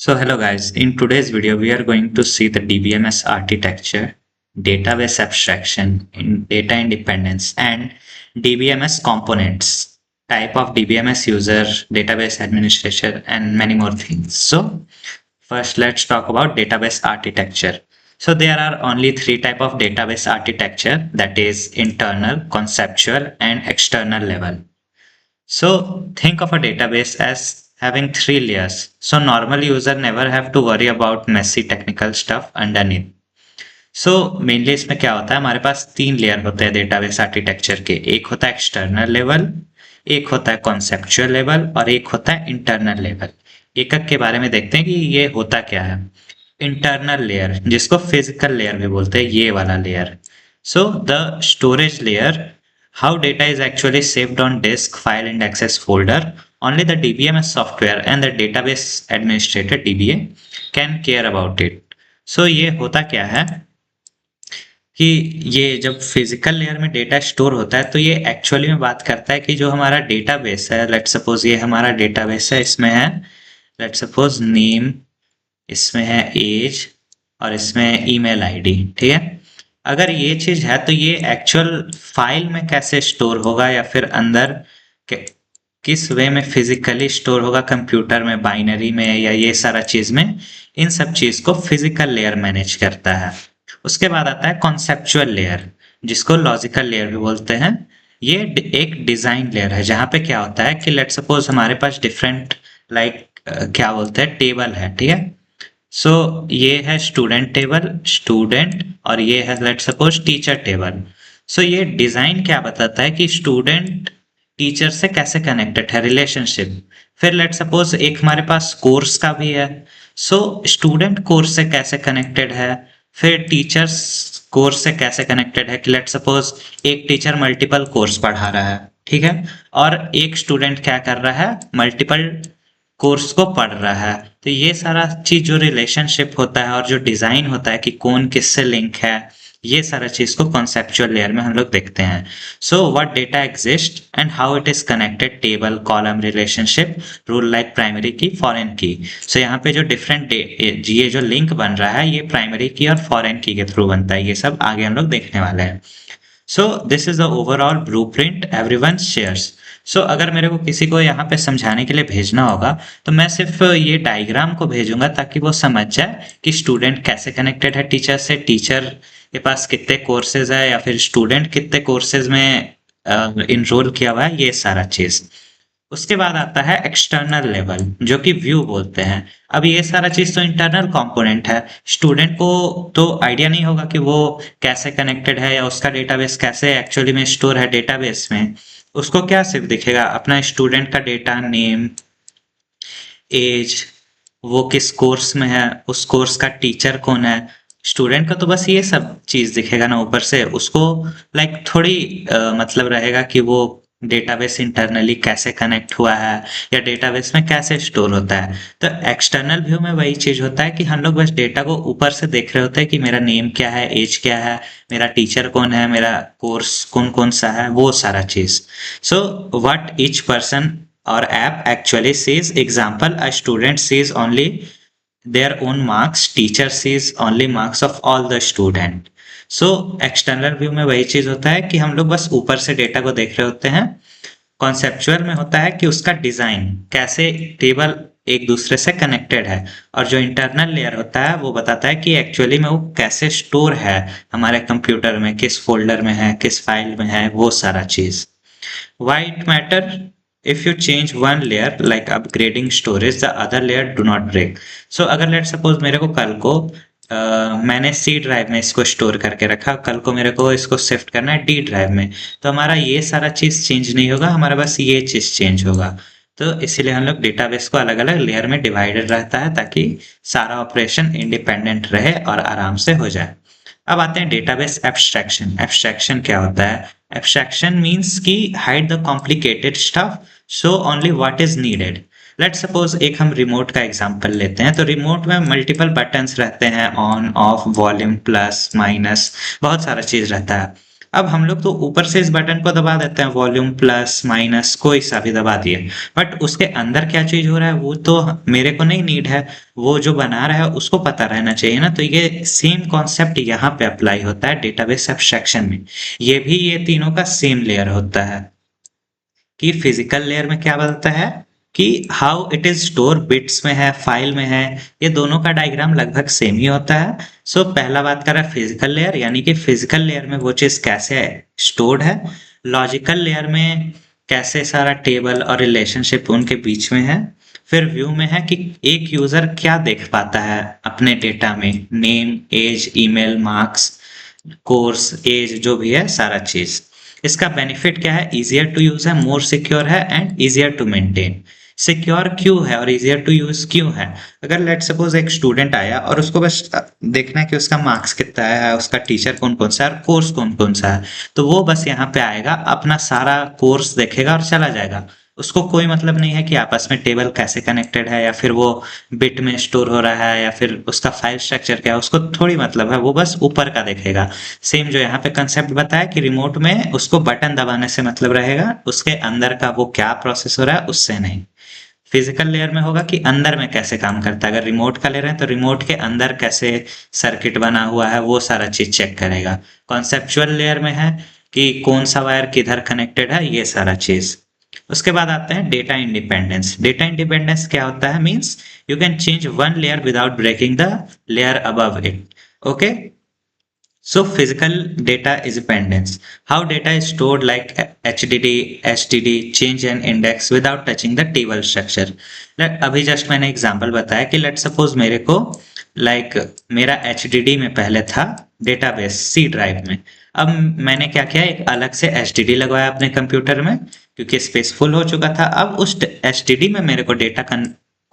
So hello guys, in today's video we are going to see the DBMS architecture, database abstraction, data independence and DBMS components, type of DBMS user, database administration and many more things. So first let's talk about database architecture. So there are only three type of database architecture, that is internal, conceptual and external level. So think of a database as having three layers. So normal user never have to worry about messy technical stuff underneath. So mainly इसमें क्या होता है, हमारे पास तीन layer होते हैं database architecture के. एक होता है एक्सटर्नल लेवल, एक होता है कॉन्सेप्चुअल लेवल और एक होता है इंटरनल लेवल. एक एक के बारे में देखते हैं कि ये होता क्या है. इंटरनल लेयर, जिसको फिजिकल लेयर भी बोलते हैं, ये वाला layer. So the storage layer, how data is actually saved on disk, file and access folder. Only the DBMS software and the database administrator DBA can care about it. So ये होता क्या है कि ये जब फिजिकल लेयर में data store होता है तो ये एक्चुअली में बात करता है कि जो हमारा डेटाबेस है, लेट्स सपोज ये हमारा डेटाबेस है, इसमें है लेट्स सपोज नेम, इसमें है एज और इसमें ईमेल आईडी. ठीक है, अगर ये चीज है तो ये एक्चुअल फाइल में कैसे स्टोर होगा या फिर अंदर किस वे में फिजिकली स्टोर होगा, कंप्यूटर में, बाइनरी में या ये सारा चीज में, इन सब चीज को फिजिकल लेयर मैनेज करता है. उसके बाद आता है कॉन्सेप्चुअल लेयर, जिसको लॉजिकल लेयर भी बोलते हैं. ये एक डिजाइन लेयर है जहां पे क्या होता है कि लेट सपोज हमारे पास डिफरेंट क्या बोलते हैं टेबल है. ठीक है, सो ये है स्टूडेंट टेबल, स्टूडेंट, और ये है लेट सपोज टीचर टेबल. सो ये डिजाइन क्या बताता है कि स्टूडेंट टीचर से कैसे कनेक्टेड है, रिलेशनशिप. फिर लेट सपोज एक हमारे पास कोर्स का भी है, सो स्टूडेंट कोर्स से कैसे कनेक्टेड है, फिर टीचर्स कोर्स से कैसे कनेक्टेड है कि लेट सपोज एक टीचर मल्टीपल कोर्स पढ़ा रहा है, ठीक है, और एक स्टूडेंट क्या कर रहा है, मल्टीपल कोर्स को पढ़ रहा है. तो ये सारा चीज जो रिलेशनशिप होता है और जो डिजाइन होता है कि कौन किससे लिंक है, ये सारा चीज को कॉन्सेप्चुअल लेयर में हम लोग देखते हैं. So what data exist and how it is connected, table, column, relationship, rule like primary की, फॉरेन की. सो यहाँ पे जो डिफरेंट ये जो लिंक बन रहा है, ये प्राइमरी की और फॉरेन की के थ्रू बनता है. ये सब आगे हम लोग देखने वाले हैं. So this is the overall blueprint everyone shares. So अगर मेरे को किसी को यहाँ पे समझाने के लिए भेजना होगा तो मैं सिर्फ ये डायग्राम को भेजूंगा ताकि वो समझ जाए कि स्टूडेंट कैसे कनेक्टेड है टीचर से, टीचर के पास कितने कोर्सेज है या फिर स्टूडेंट कितने कोर्सेज में इनरोल किया हुआ है, ये सारा चीज. उसके बाद आता है एक्सटर्नल लेवल, जो कि व्यू बोलते हैं. अब ये सारा चीज तो इंटरनल कंपोनेंट है, स्टूडेंट को तो आइडिया नहीं होगा कि वो कैसे कनेक्टेड है या उसका डेटाबेस कैसे एक्चुअली में स्टोर है डेटाबेस में. उसको क्या सिर्फ दिखेगा, अपना स्टूडेंट का डेटा, नेम, एज, वो किस कोर्स में है, उस कोर्स का टीचर कौन है. स्टूडेंट का तो बस ये सब चीज दिखेगा ना ऊपर से, उसको थोड़ी मतलब रहेगा कि वो डेटाबेस इंटरनली कैसे कनेक्ट हुआ है या डेटाबेस में कैसे स्टोर होता है. तो एक्सटर्नल व्यू में वही चीज होता है कि हम लोग बस डेटा को ऊपर से देख रहे होते हैं कि मेरा नेम क्या है, एज क्या है, मेरा टीचर कौन है, मेरा कोर्स कौन कौन सा है, वो सारा चीज. सो व्हाट ईच पर्सन और app actually sees, example, a student sees only their own marks, teacher sees only marks of all the student. So external view में वही चीज होता है कि हम लोग बस ऊपर से डेटा को देख रहे होते हैं. कॉन्सेप्चुअल में होता है कि उसका डिजाइन कैसे टेबल एक दूसरे से कनेक्टेड है, और जो इंटरनल लेयर होता है वो बताता है कि एक्चुअली में वो कैसे स्टोर है हमारे कंप्यूटर में, किस फोल्डर में है, किस फाइल में है, वो सारा चीज. Why it matter? If you change one layer like upgrading storage, the other layer do not break. So अगर let's suppose मेरे को कल को मैंने C ड्राइव में इसको स्टोर करके रखा, कल को मेरे को इसको शिफ्ट करना है D ड्राइव में, तो हमारा ये सारा चीज चेंज नहीं होगा, हमारा बस ये चीज चेंज होगा. तो इसीलिए हम लोग डेटाबेस को अलग अलग लेयर में डिवाइडेड रहता है ताकि सारा ऑपरेशन इंडिपेंडेंट रहे और आराम से हो जाए. अब आते हैं डेटाबेस एब्स्ट्रैक्शन. एब्स्ट्रैक्शन क्या होता है? एब्स्ट्रैक्शन मीन्स कि hide the complicated stuff, show only what is needed. Let's suppose एक हम रिमोट का एग्जांपल लेते हैं. तो रिमोट में मल्टीपल बटन्स रहते हैं, on, of, volume, plus, minus, बहुत सारा चीज रहता है. अब हम लोग तो ऊपर से इस बटन को दबा देते हैं, वॉल्यूम प्लस माइनस कोई सा भी दबा दिए, बट उसके अंदर क्या चीज हो रहा है वो तो मेरे को नहीं नीड है, वो जो बना रहा है उसको पता रहना चाहिए ना। तो ये सेम कॉन्सेप्ट यहाँ पे अप्लाई होता है डेटाबेस एब्स्ट्रैक्शन में। ये भी ये तीनों का सेम लेयर होता है कि फिजिकल लेयर में क्या बदलता है कि how it is store, bits में है, फाइल में है, ये दोनों का डायग्राम लगभग सेम ही होता है। सो पहला बात कर रहा है फिजिकल लेयर, यानी कि फिजिकल लेयर में वो चीज कैसे स्टोर्ड है। लॉजिकल लेयर में कैसे सारा टेबल और रिलेशनशिप उनके बीच में है। फिर व्यू में है कि एक यूजर क्या देख पाता है अपने डेटा में, name, age, email, marks, course, age, जो भी है सारा चीज। इसका बेनिफिट क्या है, इजियर टू यूज है, मोर सिक्योर है and easier to maintain. Secure क्यों है और इजियर टू यूज क्यों है? अगर लेट सपोज एक स्टूडेंट आया और उसको बस देखना है कि उसका मार्क्स कितना है, उसका टीचर कौन कौन सा है और कोर्स कौन कौन सा है, तो वो बस यहाँ पे आएगा, अपना सारा कोर्स देखेगा और चला जाएगा। उसको कोई मतलब नहीं है कि आपस में टेबल कैसे कनेक्टेड है या फिर वो बिट में स्टोर हो रहा है या फिर उसका फाइल स्ट्रक्चर क्या है, उसको थोड़ी मतलब है, वो बस ऊपर का देखेगा। सेम जो यहाँ पे कंसेप्ट बताया कि रिमोट में उसको बटन दबाने से मतलब रहेगा, उसके अंदर का वो क्या प्रोसेस हो रहा है उससे नहीं। फिजिकल लेयर में होगा कि अंदर में कैसे काम करता है, अगर रिमोट का ले रहे हैं तो रिमोट के अंदर कैसे सर्किट बना हुआ है वो सारा चीज चेक करेगा। कॉन्सेप्चुअल लेयर में है कि कौन सा वायर किधर कनेक्टेड है, ये सारा चीज। उसके बाद आते हैं डेटा इंडिपेंडेंस। डेटा इंडिपेंडेंस क्या होता है, means you can change one layer without breaking the layer above it. Okay, so physical data is dependence. How data is stored like HDD, HDD, change and index without touching the table structure. अभी just मैंने example बताया कि let suppose मेरे को मेरा HDD में पहले था डेटाबेस सी ड्राइव में। अब मैंने क्या किया, एक अलग से HDD लगवाया अपने कंप्यूटर में क्योंकि स्पेस फुल हो चुका था। अब उस HDD में मेरे को डेटा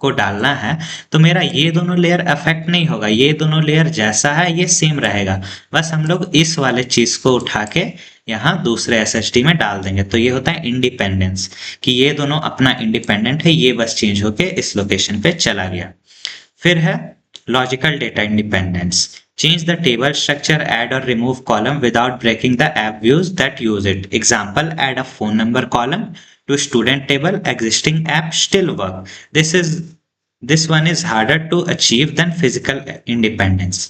को डालना है तो मेरा ये दोनों लेयर अफेक्ट नहीं होगा, ये दोनों लेयर जैसा है ये सेम रहेगा। बस हम लोग इस वाले चीज को उठा के यहाँ दूसरे एसएसडी में डाल देंगे। तो ये होता है इंडिपेंडेंस, कि ये दोनों अपना इंडिपेंडेंट है, ये बस चेंज होके इस लोकेशन पे चला गया। फिर है logical data independence. Change the table structure, add or remove column without breaking the app views that use it. Example, add a phone number column to student table, existing app still work. This one is harder to achieve than physical independence.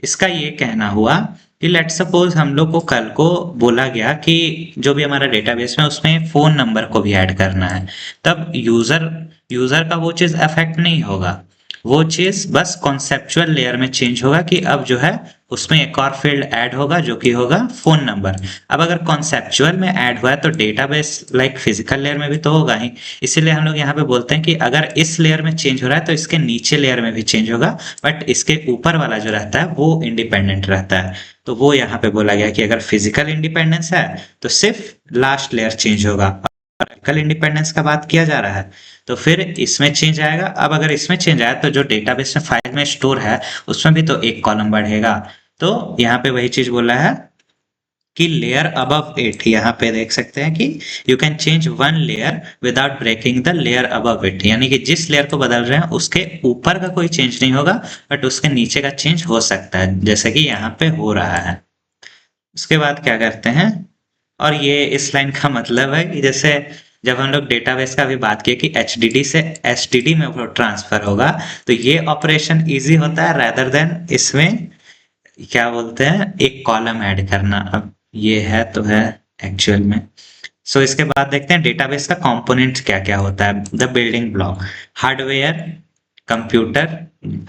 इसका ये कहना हुआ कि let suppose हम लोग को कल को बोला गया कि जो भी हमारा डेटाबेस में उसमें फोन नंबर को भी ऐड करना है, तब यूजर का वो चीज अफेक्ट नहीं होगा, वो चीज बस कॉन्सेप्चुअल लेयर में चेंज होगा कि अब जो है उसमें एक और फील्ड ऐड होगा जो कि होगा फोन नंबर। अब अगर कॉन्सेप्चुअल में ऐड हुआ है तो डेटाबेस लाइक फिजिकल लेयर में भी तो होगा ही, इसीलिए हम लोग यहाँ पे बोलते हैं कि अगर इस लेयर में चेंज हो रहा है तो इसके नीचे लेयर में भी चेंज होगा, बट इसके ऊपर वाला जो रहता है वो इंडिपेंडेंट रहता है। तो वो यहाँ पे बोला गया कि अगर फिजिकल इंडिपेंडेंस है तो सिर्फ लास्ट लेयर चेंज होगा, लॉजिकल इंडिपेंडेंस का बात किया जा रहा है तो फिर इसमें चेंज आएगा। अब अगर इसमें चेंज आया तो जो डेटाबेस में फाइल में स्टोर है उसमें भी तो एक कॉलम बढ़ेगा। तो यहाँ पे वही चीज बोला है कि लेयर अबव इट, यहाँ पे देख सकते हैं कि you can change one layer without breaking the layer above it, यानी कि जिस लेयर को बदल रहे हैं उसके ऊपर का कोई चेंज नहीं होगा बट उसके नीचे का चेंज हो सकता है, जैसे कि यहाँ पे हो रहा है। उसके बाद क्या करते हैं, और ये इस लाइन का मतलब है कि जैसे जब हम लोग डेटाबेस का भी बात किए कि HDD से STD में वो ट्रांसफर होगा, तो ये ऑपरेशन इजी होता है rather देन इसमें क्या बोलते हैं एक कॉलम ऐड करना। अब ये है तो है एक्चुअल में। सो इसके बाद देखते हैं डेटाबेस का कंपोनेंट क्या क्या होता है। The building block, hardware, computer.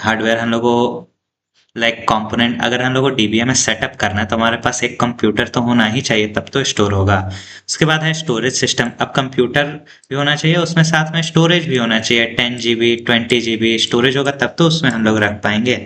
Hardware हम लोग को कंपोनेंट, अगर हम लोग को DBMS सेटअप करना है तो हमारे पास एक कंप्यूटर तो होना ही चाहिए तब तो स्टोर होगा। उसके बाद है स्टोरेज सिस्टम। अब कंप्यूटर भी होना चाहिए, उसमें साथ में स्टोरेज भी होना चाहिए, 10 GB 20 GB स्टोरेज होगा तब तो उसमें हम लोग रख पाएंगे।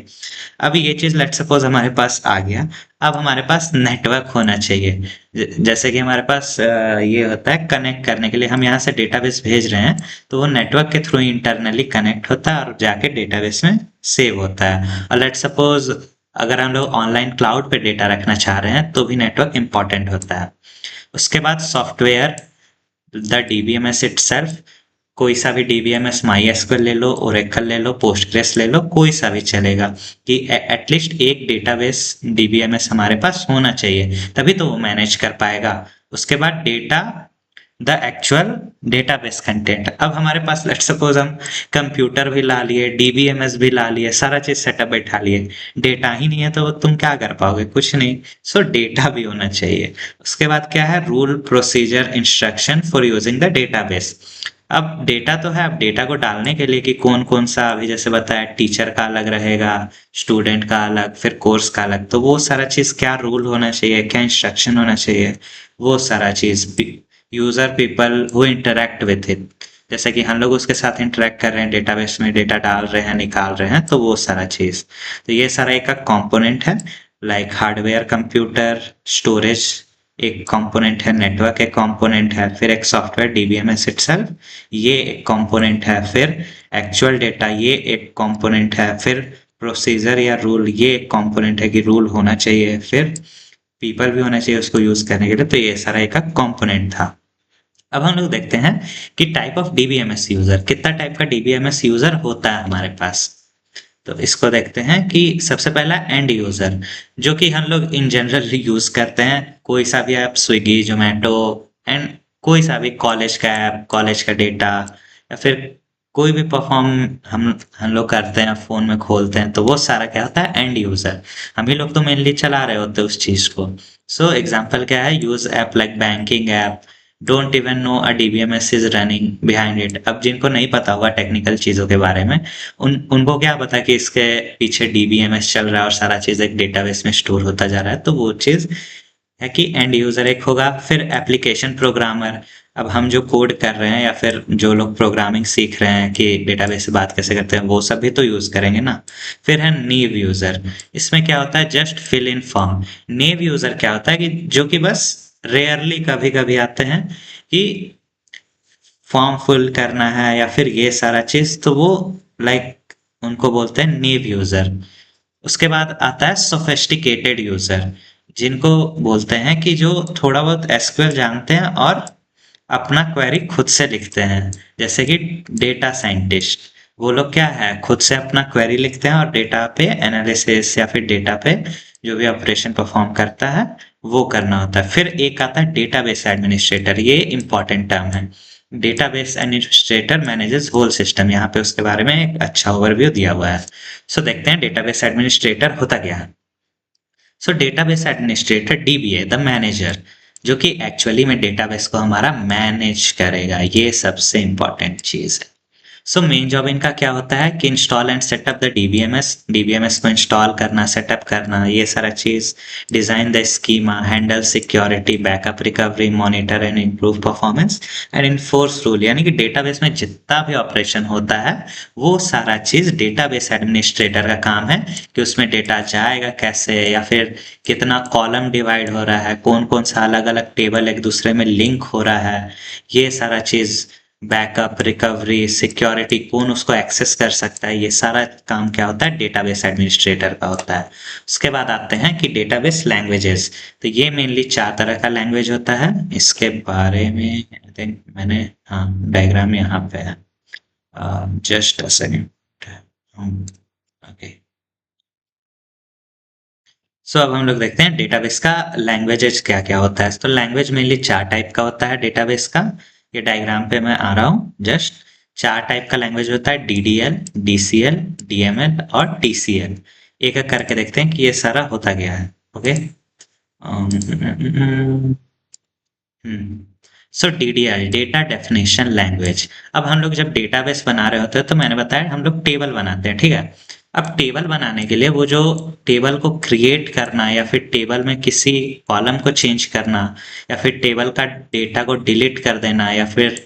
अब ये चीज लेट सपोज हमारे पास आ गया। अब हमारे पास नेटवर्क होना चाहिए, जैसे कि हमारे पास ये होता है कनेक्ट करने के लिए, हम यहाँ से डेटाबेस भेज रहे हैं तो वो नेटवर्क के थ्रू इंटरनली कनेक्ट होता है और जाके डेटाबेस में सेव होता है। और लेट सपोज अगर हम लोग ऑनलाइन क्लाउड पे डेटा रखना चाह रहे हैं तो भी नेटवर्क इंपॉर्टेंट होता है। उसके बाद सॉफ्टवेयर, द DBMS itself, कोई सा भी डीबीएमएस MySQL ले लो, ओरेकल ले लो, पोस्टग्रेस ले लो, कोई सा भी चलेगा कि एटलीस्ट एक डेटाबेस डीबीएमएस हमारे पास होना चाहिए, तभी तो वो मैनेज कर पाएगा। उसके बाद data, the actual database content. अब हमारे पास लेट्स सपोज हम कंप्यूटर भी ला लिए, डीबीएमएस भी ला लिए, सारा चीज सेटअप बैठा लिए, डेटा ही नहीं है तो तुम क्या कर पाओगे, कुछ नहीं। सो डेटा भी होना चाहिए। उसके बाद क्या है, rule procedure instruction for using the database. अब डेटा तो है, अब डेटा को डालने के लिए कि कौन कौन सा, अभी जैसे बताया टीचर का अलग रहेगा, स्टूडेंट का अलग, फिर कोर्स का अलग, तो वो सारा चीज क्या रूल होना चाहिए, क्या इंस्ट्रक्शन होना चाहिए, वो सारा चीज user people who interact with it, जैसे कि हम लोग उसके साथ इंटरेक्ट कर रहे हैं, डेटाबेस में डेटा डाल रहे हैं, निकाल रहे हैं, तो वो सारा चीज। तो ये सारा एक कंपोनेंट है। लाइक हार्डवेयर कंप्यूटर, स्टोरेज एक कंपोनेंट है, नेटवर्क एक कंपोनेंट है, फिर एक सॉफ्टवेयर डीबीएमएस इटसेल्फ ये एक कंपोनेंट है, फिर एक्चुअल डेटा ये एक कंपोनेंट है, फिर प्रोसीजर या रूल ये एक कंपोनेंट है कि रूल होना चाहिए, फिर पीपल भी होना चाहिए उसको यूज करने के लिए। तो ये सारा एक कंपोनेंट था। अब हम लोग देखते हैं कि टाइप ऑफ डीबीएमएस यूजर, कितना टाइप का डीबीएमएस यूजर होता है हमारे पास। तो इसको देखते हैं कि सबसे पहला एंड यूजर, जो कि हम लोग इन जनरल यूज करते हैं, कोई सा भी ऐप, स्विगी, जोमेटो, एंड कोई सा भी कॉलेज का ऐप, कॉलेज का डेटा, या फिर कोई भी परफॉर्म हम लोग करते हैं, फोन में खोलते हैं, तो वो सारा क्या होता है, एंड यूजर। हम ही लोग तो मेनली चला रहे होते हैं उस चीज को। सो एग्जाम्पल क्या है, use app like banking app, don't even know a DBMS is running behind it. अब जिनको नहीं पता होगा टेक्निकल चीजों के बारे में, उनको क्या पता कि इसके पीछे डीबीएमएस चल रहा है और सारा चीज एक डेटाबेस में स्टोर होता जा रहा है, तो वो चीज है कि एंड यूजर एक होगा। फिर एप्लीकेशन प्रोग्रामर, अब हम जो कोड कर रहे हैं या फिर जो लोग प्रोग्रामिंग सीख रहे हैं कि डेटाबेस से बात कैसे करते हैं, वो सब भी तो यूज करेंगे ना। फिर है नीव यूजर, इसमें क्या होता है, जस्ट फिल इन फॉर्म। नीव यूजर क्या होता है कि जो कि बस रेयरली कभी कभी आते हैं कि फॉर्म फिल करना है या फिर ये सारा चीज, तो वो लाइक उनको बोलते हैं नीव यूजर। उसके बाद आता है सोफिस्टिकेटेड यूजर, जिनको बोलते हैं कि जो थोड़ा बहुत एसक्यूएल जानते हैं और अपना क्वेरी खुद से लिखते हैं, जैसे कि डेटा साइंटिस्ट। वो लोग क्या है, खुद से अपना क्वेरी लिखते हैं और डेटा पे एनालिसिस या फिर डेटा पे जो भी ऑपरेशन परफॉर्म करता है वो करना होता है। फिर एक आता है डेटाबेस एडमिनिस्ट्रेटर, ये इंपॉर्टेंट टर्म है। Database administrator manages whole system, यहाँ पे उसके बारे में एक अच्छा ओवरव्यू दिया हुआ है। सो देखते हैं डेटाबेस एडमिनिस्ट्रेटर होता क्या है। सो database administrator dBA the manager, जो कि एक्चुअली में डेटाबेस को हमारा मैनेज करेगा, ये सबसे इंपॉर्टेंट चीज है। सो मेन जॉब इनका क्या होता है कि install and setup the DBMS, DBMS को इंस्टॉल करना, सेटअप करना, ये सारा चीज। Design the schema, handle security, backup, recovery, monitor and improve performance and enforce rule, यानी कि डेटाबेस में जितना भी ऑपरेशन होता है वो सारा चीज डेटाबेस एडमिनिस्ट्रेटर का काम है कि उसमें डेटा जाएगा कैसे, या फिर कितना कॉलम डिवाइड हो रहा है, कौन कौन सा अलग अलग टेबल एक दूसरे में लिंक हो रहा है, ये सारा चीज। बैकअप, रिकवरी, सिक्योरिटी, कौन उसको एक्सेस कर सकता है, ये सारा काम क्या होता है, डेटाबेस एडमिनिस्ट्रेटर का होता है। उसके बाद आते हैं कि डेटाबेस लैंग्वेजेस, तो ये मेनली 4 तरह का लैंग्वेज होता है। इसके बारे में आई थिंक मैंने, हाँ, डायग्राम यहाँ पे है, जस्ट अ सेकंड। ओके, सो अब हम लोग देखते हैं डेटाबेस का लैंग्वेजेस क्या क्या होता है। तो लैंग्वेज मेनली 4 टाइप का होता है डेटाबेस का। ये डायग्राम पे मैं आ रहा हूँ जस्ट। 4 टाइप का लैंग्वेज होता है, डीडीएल, डीसीएल, डीएमएल और टीसीएल। एक एक करके देखते हैं कि ये सारा होता क्या है। ओके, सो डीडीएल, डेटा डेफिनेशन लैंग्वेज। अब हम लोग जब डेटाबेस बना रहे होते हैं तो मैंने बताया हम लोग टेबल बनाते हैं, ठीक है। अब टेबल बनाने के लिए वो जो टेबल को क्रिएट करना, या फिर टेबल में किसी कॉलम को चेंज करना, या फिर टेबल का डेटा को डिलीट कर देना, या फिर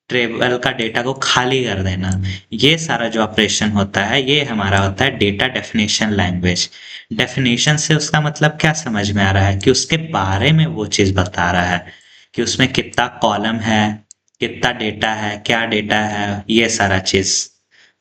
टेबल का डेटा को खाली कर देना, ये सारा जो ऑपरेशन होता है ये हमारा होता है डेटा डेफिनेशन लैंग्वेज। डेफिनेशन से उसका मतलब क्या समझ में आ रहा है कि उसके बारे में वो चीज बता रहा है कि उसमें कितना कॉलम है, कितना डेटा है, क्या डेटा है, ये सारा चीज।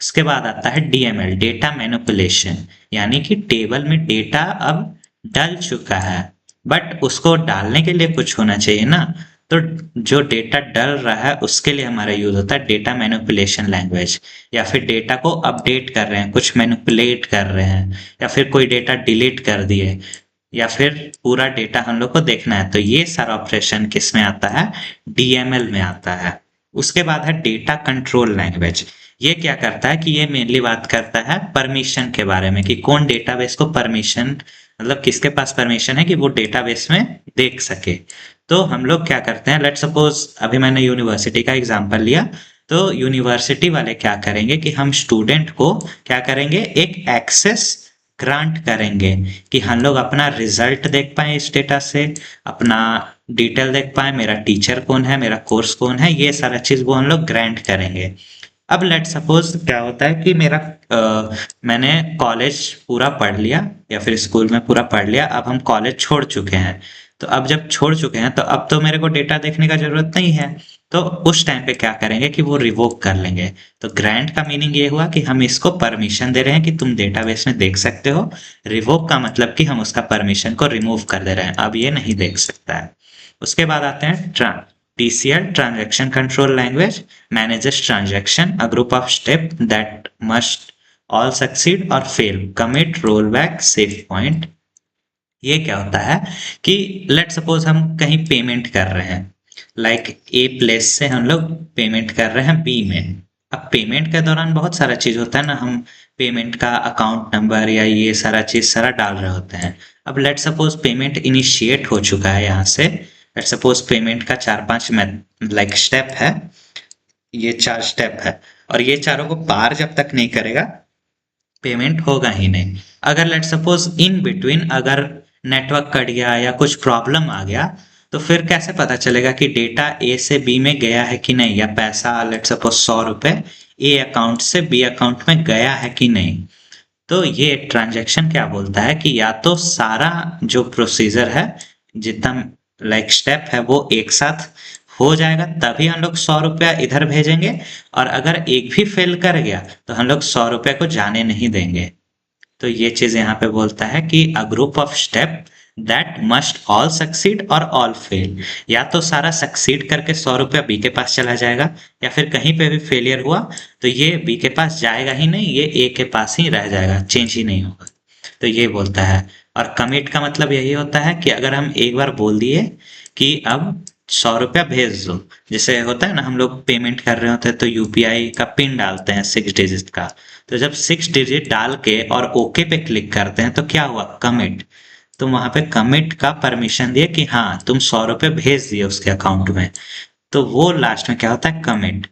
उसके बाद आता है डीएमएल, डेटा मैनिपुलेशन, यानी कि टेबल में डेटा अब डल चुका है बट उसको डालने के लिए कुछ होना चाहिए ना, तो जो डेटा डल रहा है उसके लिए हमारा यूज होता है डेटा मैनिपुलेशन लैंग्वेज, या फिर डेटा को अपडेट कर रहे हैं, कुछ मैनिपुलेट कर रहे हैं, या फिर कोई डेटा डिलीट कर दिए, या फिर पूरा डेटा हम लोग को देखना है। तो ये सारा ऑपरेशन किस में आता है, डीएमएल में आता है। उसके बाद है डेटा कंट्रोल लैंग्वेज। ये क्या करता है कि ये मेनली बात करता है परमिशन के बारे में, कि कौन डेटाबेस को परमिशन, मतलब किसके पास परमिशन है कि वो डेटाबेस में देख सके। तो हम लोग क्या करते हैं, लेट सपोज अभी मैंने यूनिवर्सिटी का एग्जांपल लिया, तो यूनिवर्सिटी वाले क्या करेंगे कि हम स्टूडेंट को क्या करेंगे, एक एक्सेस ग्रांट करेंगे कि हम लोग अपना रिजल्ट देख पाए इस डेटा से, अपना डिटेल देख पाए, मेरा टीचर कौन है, मेरा कोर्स कौन है, ये सारा चीज वो हम लोग ग्रांट करेंगे। अब लेट सपोज क्या होता है कि मैंने कॉलेज पूरा पढ़ लिया या फिर स्कूल में पूरा पढ़ लिया, अब हम कॉलेज छोड़ चुके हैं। तो अब जब छोड़ चुके हैं तो अब तो मेरे को डेटा देखने का जरूरत नहीं है। तो उस टाइम पे क्या करेंगे कि वो रिवोक कर लेंगे। तो ग्रांट का मीनिंग ये हुआ कि हम इसको परमिशन दे रहे हैं कि तुम डेटाबेस में देख सकते हो। रिवोक का मतलब कि हम उसका परमिशन को रिमूव कर दे रहे हैं, अब ये नहीं देख सकता है। उसके बाद आते हैं TCL, transaction control language, manages transaction, a group of steps that must all succeed or fail, commit, rollback, save point। ये क्या होता है कि लेट सपोज हम कहीं पेमेंट कर रहे हैं, लाइक ए प्लेस से हम लोग पेमेंट कर रहे हैं बी में। अब पेमेंट के दौरान बहुत सारा चीज होता है ना, हम पेमेंट का अकाउंट नंबर या ये सारा चीज सारा डाल रहे होते हैं। अब लेट सपोज पेमेंट इनिशिएट हो चुका है यहाँ से, लेट सपोज पेमेंट का 4-5 लाइक स्टेप है, ये 4 स्टेप है, और ये चारों को पार जब तक नहीं करेगा पेमेंट होगा ही नहीं। अगर लेट सपोज इन बिटवीन अगर नेटवर्क कट गया या कुछ प्रॉब्लम आ गया, तो फिर कैसे पता चलेगा कि डेटा ए से बी में गया है कि नहीं, या पैसा लेट सपोज 100 रुपए ए अकाउंट से बी अकाउंट में गया है कि नहीं। तो ये ट्रांजैक्शन क्या बोलता है कि या तो सारा जो प्रोसीजर है, जितना लाइक स्टेप है वो एक साथ हो जाएगा तभी हम लोग 100 रुपया इधर भेजेंगे, और अगर एक भी फेल कर गया तो हम लोग 100 रुपये को जाने नहीं देंगे। तो ये चीज यहाँ पे बोलता है कि a group of step that must all succeed और ऑल फेल, या तो सारा सक्सीड करके 100 रुपया बी के पास चला जाएगा, या फिर कहीं पे भी फेलियर हुआ तो ये बी के पास जाएगा ही नहीं, ये ए के पास ही रह जाएगा, चेंज ही नहीं होगा। तो ये बोलता है। और कमिट का मतलब यही होता है कि अगर हम एक बार बोल दिए कि अब 100 रुपया भेज दो, जैसे होता है ना हम लोग पेमेंट कर रहे होते हैं तो यूपीआई का पिन डालते हैं 6 डिजिट का, तो जब 6 डिजिट डाल के और ओके पे क्लिक करते हैं तो क्या हुआ, कमिट। तो वहां पे कमिट का परमिशन दिए कि हाँ तुम 100 रुपये भेज दिए उसके अकाउंट में, तो वो लास्ट में क्या होता है, कमिट।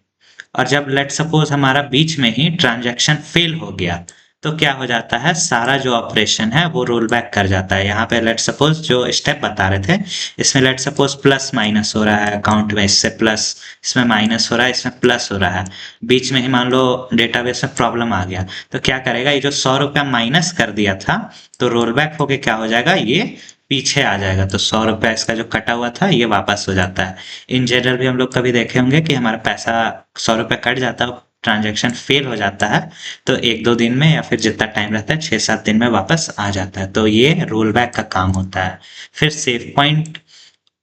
और जब लेट सपोज हमारा बीच में ही ट्रांजैक्शन फेल हो गया तो क्या हो जाता है, सारा जो ऑपरेशन है वो रोल बैक कर जाता है। यहाँ पे लेट सपोज जो स्टेप बता रहे थे, इसमें लेट सपोज प्लस माइनस हो रहा है अकाउंट में, इससे प्लस, इसमें माइनस हो रहा है, इसमें प्लस हो रहा है, बीच में ही मान लो डेटाबेस में प्रॉब्लम आ गया, तो क्या करेगा, ये जो 100 रुपया माइनस कर दिया था तो रोल बैक होके क्या हो जाएगा, ये पीछे आ जाएगा। तो 100 रुपया इसका जो कटा हुआ था ये वापस हो जाता है। इन जनरल भी हम लोग कभी देखे होंगे कि हमारा पैसा 100 रुपया कट जाता है, ट्रांजैक्शन फेल हो जाता है, तो 1-2 दिन में या फिर जितना टाइम रहता है 6-7 दिन में वापस आ जाता है। तो ये रोल बैक का काम होता है। फिर सेव पॉइंट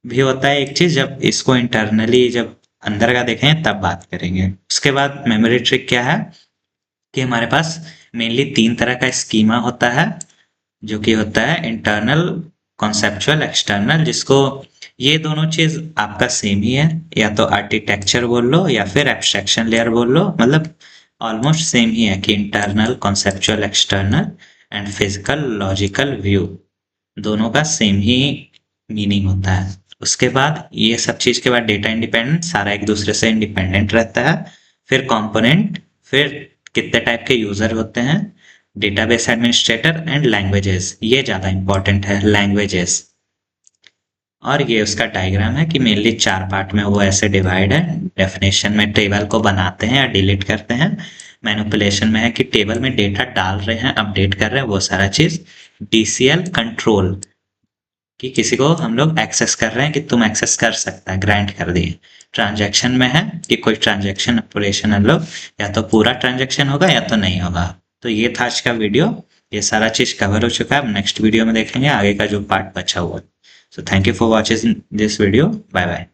भी होता है एक चीज, जब इसको इंटरनली जब अंदर का देखें तब बात करेंगे। उसके बाद मेमोरी ट्रिक क्या है कि हमारे पास मेनली 3 तरह का स्कीमा होता है, जो कि होता है इंटरनल, कॉन्सेप्चुअल, एक्सटर्नल, जिसको ये दोनों चीज आपका सेम ही है, या तो आर्किटेक्चर बोल लो या फिर एब्स्ट्रैक्शन लेयर बोल लो, मतलब ऑलमोस्ट सेम ही है कि internal, conceptual, external and physical logical view, दोनों का सेम ही मीनिंग होता है। उसके बाद ये सब चीज के बाद डेटा इंडिपेंडेंट, सारा एक दूसरे से इंडिपेंडेंट रहता है। फिर कंपोनेंट, फिर कितने टाइप के यूजर होते हैं, डेटाबेस एडमिनिस्ट्रेटर एंड लैंग्वेजेस, ये ज्यादा इंपॉर्टेंट है लैंग्वेजेस। और ये उसका डायग्राम है कि मेनली 4 पार्ट में वो ऐसे डिवाइड है। डेफिनेशन में टेबल को बनाते हैं या डिलीट करते हैं, मैनिपुलेशन में है कि टेबल में डेटा डाल रहे हैं, अपडेट कर रहे हैं, वो सारा चीज। डीसीएल कंट्रोल, कि किसी को हम लोग एक्सेस कर रहे हैं कि तुम एक्सेस कर सकता है, ग्रांट कर दिए। ट्रांजैक्शन में है कि कोई ट्रांजैक्शन ऑपरेशन हम लोग या तो पूरा ट्रांजैक्शन होगा या तो नहीं होगा। तो ये था आज का वीडियो, ये सारा चीज कवर हो चुका है। अब नेक्स्ट वीडियो में देखेंगे आगे का जो पार्ट बचा हुआ है। So thank you for watching this video. Bye bye.